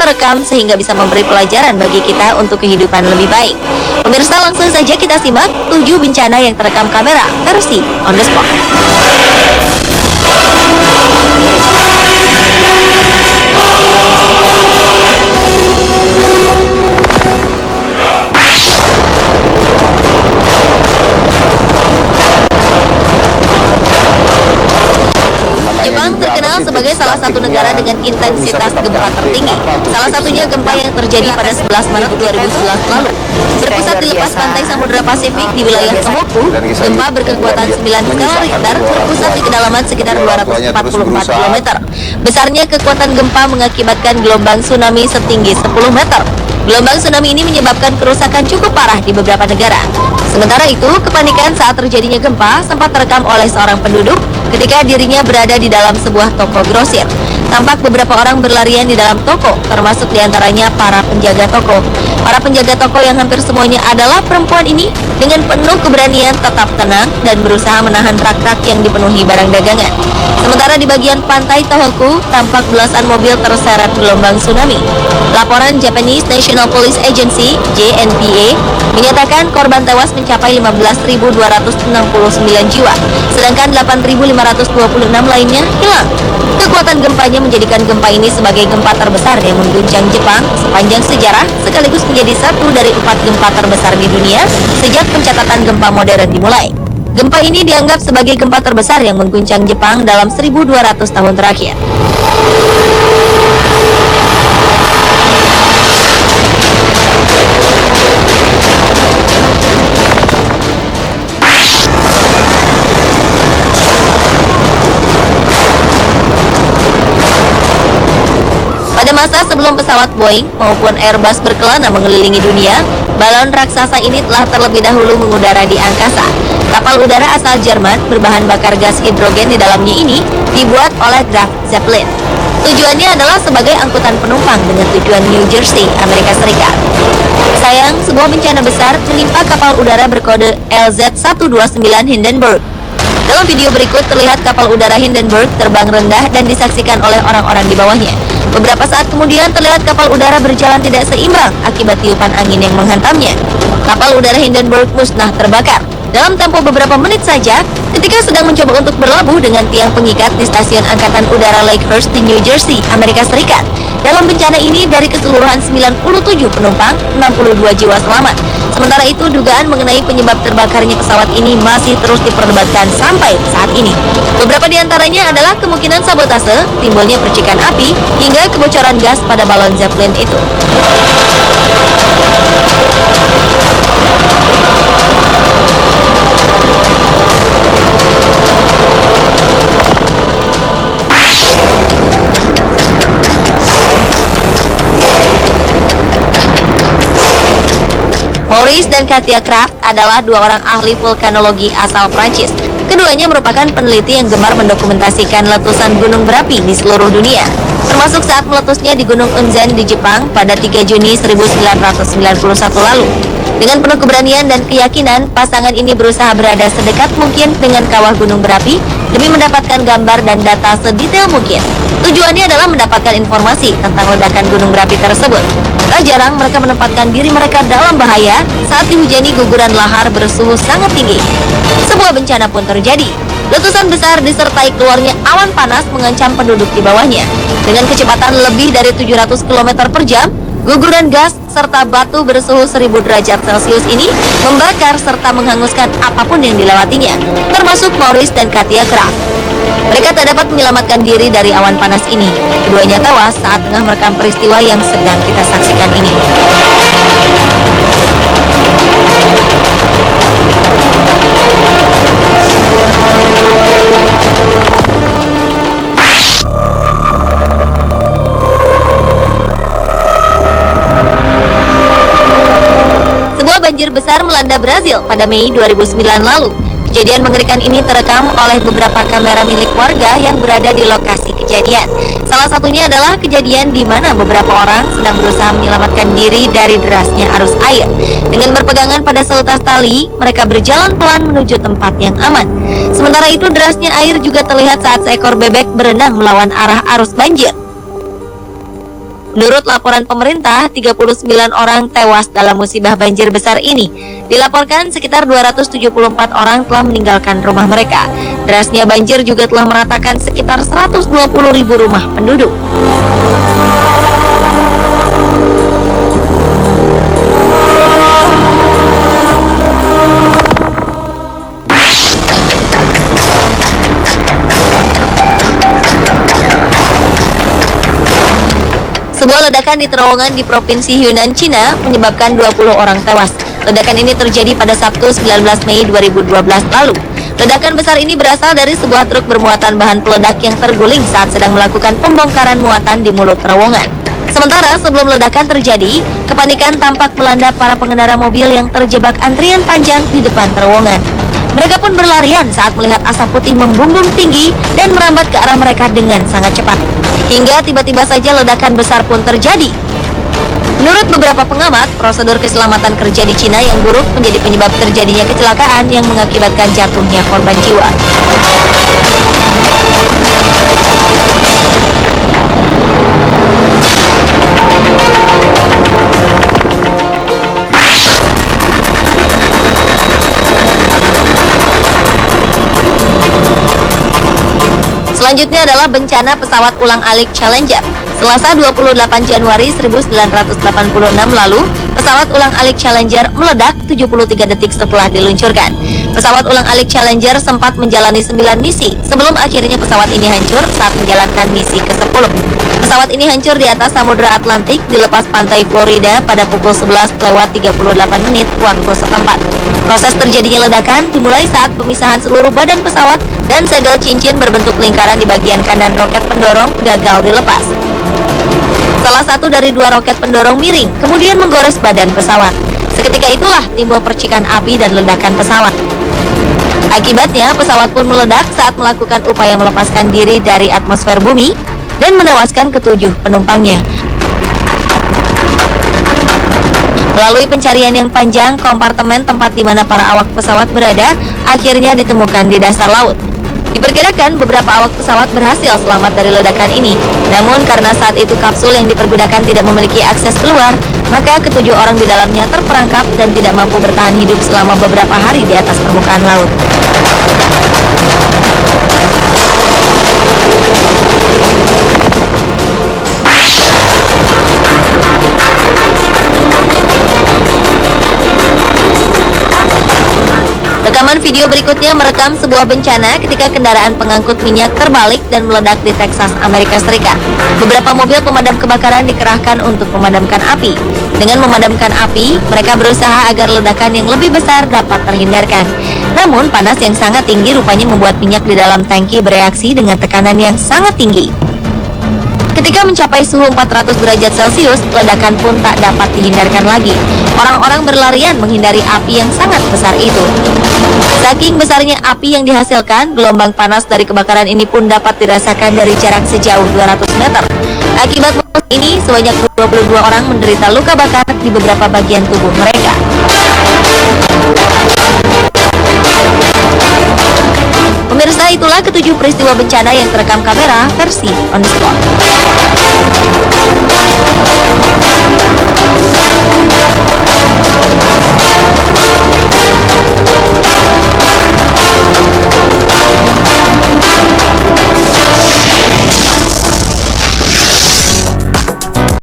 terekam sehingga bisa memberi pelajaran bagi kita untuk kehidupan lebih baik. Pemirsa, langsung saja kita simak 7 bencana yang terekam kamera versi on the spot. Jepang terkenal sebagai salah satu negara dengan intensitas gempa tertinggi. Salah satunya gempa yang terjadi pada 11 Maret 2011 lalu. Berpusat di lepas pantai Samudra Pasifik di wilayah Tohoku, gempa berkekuatan 9 skala Richter berpusat di kedalaman sekitar 244 km. Besarnya kekuatan gempa mengakibatkan gelombang tsunami setinggi 10 meter. Gelombang tsunami ini menyebabkan kerusakan cukup parah di beberapa negara. Sementara itu, kepanikan saat terjadinya gempa sempat terekam oleh seorang penduduk ketika dirinya berada di dalam sebuah toko grosir. Tampak beberapa orang berlarian di dalam toko, termasuk diantaranya para penjaga toko. Para penjaga toko yang hampir semuanya adalah perempuan ini dengan penuh keberanian tetap tenang dan berusaha menahan rak-rak yang dipenuhi barang dagangan. Sementara di bagian pantai Tohoku, tampak belasan mobil terseret gelombang tsunami. Laporan Japanese National Police Agency (JNPA) menyatakan korban tewas mencapai 15.269 jiwa, sedangkan 8.526 lainnya hilang. Kekuatan gempanya menjadikan gempa ini sebagai gempa terbesar yang mengguncang Jepang sepanjang sejarah, sekaligus menjadi satu dari 4 gempa terbesar di dunia sejak pencatatan gempa modern dimulai. Gempa ini dianggap sebagai gempa terbesar yang mengguncang Jepang dalam 1.200 tahun terakhir. Pada masa sebelum pesawat Boeing maupun Airbus berkelana mengelilingi dunia, balon raksasa ini telah terlebih dahulu mengudara di angkasa. Kapal udara asal Jerman berbahan bakar gas hidrogen di dalamnya ini dibuat oleh Graf Zeppelin. Tujuannya adalah sebagai angkutan penumpang dengan tujuan New Jersey, Amerika Serikat. Sayang, sebuah bencana besar menimpa kapal udara berkode LZ-129 Hindenburg. Dalam video berikut terlihat kapal udara Hindenburg terbang rendah dan disaksikan oleh orang-orang di bawahnya. Beberapa saat kemudian terlihat kapal udara berjalan tidak seimbang akibat tiupan angin yang menghantamnya. Kapal udara Hindenburg musnah terbakar. Dalam tempo beberapa menit saja, ketika sedang mencoba untuk berlabuh dengan tiang pengikat di stasiun Angkatan Udara Lakehurst di New Jersey, Amerika Serikat. Dalam bencana ini, dari keseluruhan 97 penumpang, 62 jiwa selamat. Sementara itu, dugaan mengenai penyebab terbakarnya pesawat ini masih terus diperdebatkan sampai saat ini. Beberapa di antaranya adalah kemungkinan sabotase, timbulnya percikan api, hingga kebocoran gas pada balon Zeppelin itu. Maurice dan Katia Kraft adalah 2 orang ahli vulkanologi asal Prancis. Keduanya merupakan peneliti yang gemar mendokumentasikan letusan gunung berapi di seluruh dunia, termasuk saat meletusnya di Gunung Unzen di Jepang pada 3 Juni 1991 lalu. Dengan penuh keberanian dan keyakinan, pasangan ini berusaha berada sedekat mungkin dengan kawah gunung berapi demi mendapatkan gambar dan data sedetail mungkin. Tujuannya adalah mendapatkan informasi tentang ledakan gunung berapi tersebut. Tak jarang mereka menempatkan diri mereka dalam bahaya saat dihujani guguran lahar bersuhu sangat tinggi. Sebuah bencana pun terjadi. Letusan besar disertai keluarnya awan panas mengancam penduduk di bawahnya. Dengan kecepatan lebih dari 700 km per jam, guguran gas serta batu bersuhu 1000 derajat Celcius ini membakar serta menghanguskan apapun yang dilewatinya, termasuk Maurice dan Katia Kraft. Mereka tak dapat menyelamatkan diri dari awan panas ini. Keduanya tewas saat tengah merekam peristiwa yang sedang kita saksikan ini. Banjir besar melanda Brazil pada Mei 2009 lalu. Kejadian mengerikan ini terekam oleh beberapa kamera milik warga yang berada di lokasi kejadian. Salah satunya adalah kejadian di mana beberapa orang sedang berusaha menyelamatkan diri dari derasnya arus air. Dengan berpegangan pada seutas tali, mereka berjalan pelan menuju tempat yang aman. Sementara itu, derasnya air juga terlihat saat seekor bebek berenang melawan arah arus banjir. Menurut laporan pemerintah, 39 orang tewas dalam musibah banjir besar ini. Dilaporkan sekitar 274 orang telah meninggalkan rumah mereka. Derasnya banjir juga telah meratakan sekitar 120.000 rumah penduduk. Sebuah ledakan di terowongan di Provinsi Yunnan, Cina menyebabkan 20 orang tewas. Ledakan ini terjadi pada Sabtu 19 Mei 2012 lalu. Ledakan besar ini berasal dari sebuah truk bermuatan bahan peledak yang terguling saat sedang melakukan pembongkaran muatan di mulut terowongan. Sementara sebelum ledakan terjadi, kepanikan tampak melanda para pengendara mobil yang terjebak antrian panjang di depan terowongan. Mereka pun berlarian saat melihat asap putih membumbung tinggi dan merambat ke arah mereka dengan sangat cepat. Hingga tiba-tiba saja ledakan besar pun terjadi. Menurut beberapa pengamat, prosedur keselamatan kerja di Cina yang buruk menjadi penyebab terjadinya kecelakaan yang mengakibatkan jatuhnya korban jiwa. Selanjutnya adalah bencana pesawat ulang-alik Challenger. Selasa 28 Januari 1986 lalu, pesawat ulang-alik Challenger meledak 73 detik setelah diluncurkan. Pesawat ulang-alik Challenger sempat menjalani 9 misi sebelum akhirnya pesawat ini hancur saat menjalankan misi ke-10. Pesawat ini hancur di atas Samudra Atlantik di lepas pantai Florida pada pukul 11:38 waktu setempat. Proses terjadinya ledakan dimulai saat pemisahan seluruh badan pesawat dan segel cincin berbentuk lingkaran di bagian kanan roket pendorong gagal dilepas. Salah satu dari dua roket pendorong miring, kemudian menggores badan pesawat. Seketika itulah timbul percikan api dan ledakan pesawat. Akibatnya, pesawat pun meledak saat melakukan upaya melepaskan diri dari atmosfer bumi dan menewaskan ketujuh penumpangnya. Melalui pencarian yang panjang, kompartemen tempat di mana para awak pesawat berada akhirnya ditemukan di dasar laut. Diperkirakan beberapa awak pesawat berhasil selamat dari ledakan ini. Namun karena saat itu kapsul yang dipergunakan tidak memiliki akses keluar, maka ketujuh orang di dalamnya terperangkap dan tidak mampu bertahan hidup selama beberapa hari di atas permukaan laut. Rekaman video berikutnya merekam sebuah bencana ketika kendaraan pengangkut minyak terbalik dan meledak di Texas, Amerika Serikat. Beberapa mobil pemadam kebakaran dikerahkan untuk memadamkan api. Dengan memadamkan api, mereka berusaha agar ledakan yang lebih besar dapat terhindarkan. Namun, panas yang sangat tinggi rupanya membuat minyak di dalam tangki bereaksi dengan tekanan yang sangat tinggi. Ketika mencapai suhu 400 derajat Celcius, ledakan pun tak dapat dihindarkan lagi. Orang-orang berlarian menghindari api yang sangat besar itu. Saking besarnya api yang dihasilkan, gelombang panas dari kebakaran ini pun dapat dirasakan dari jarak sejauh 200 meter. Akibat ini, sebanyak 22 orang menderita luka bakar di beberapa bagian tubuh mereka. Pemirsa, itulah ketujuh peristiwa bencana yang terekam kamera versi On The Spot.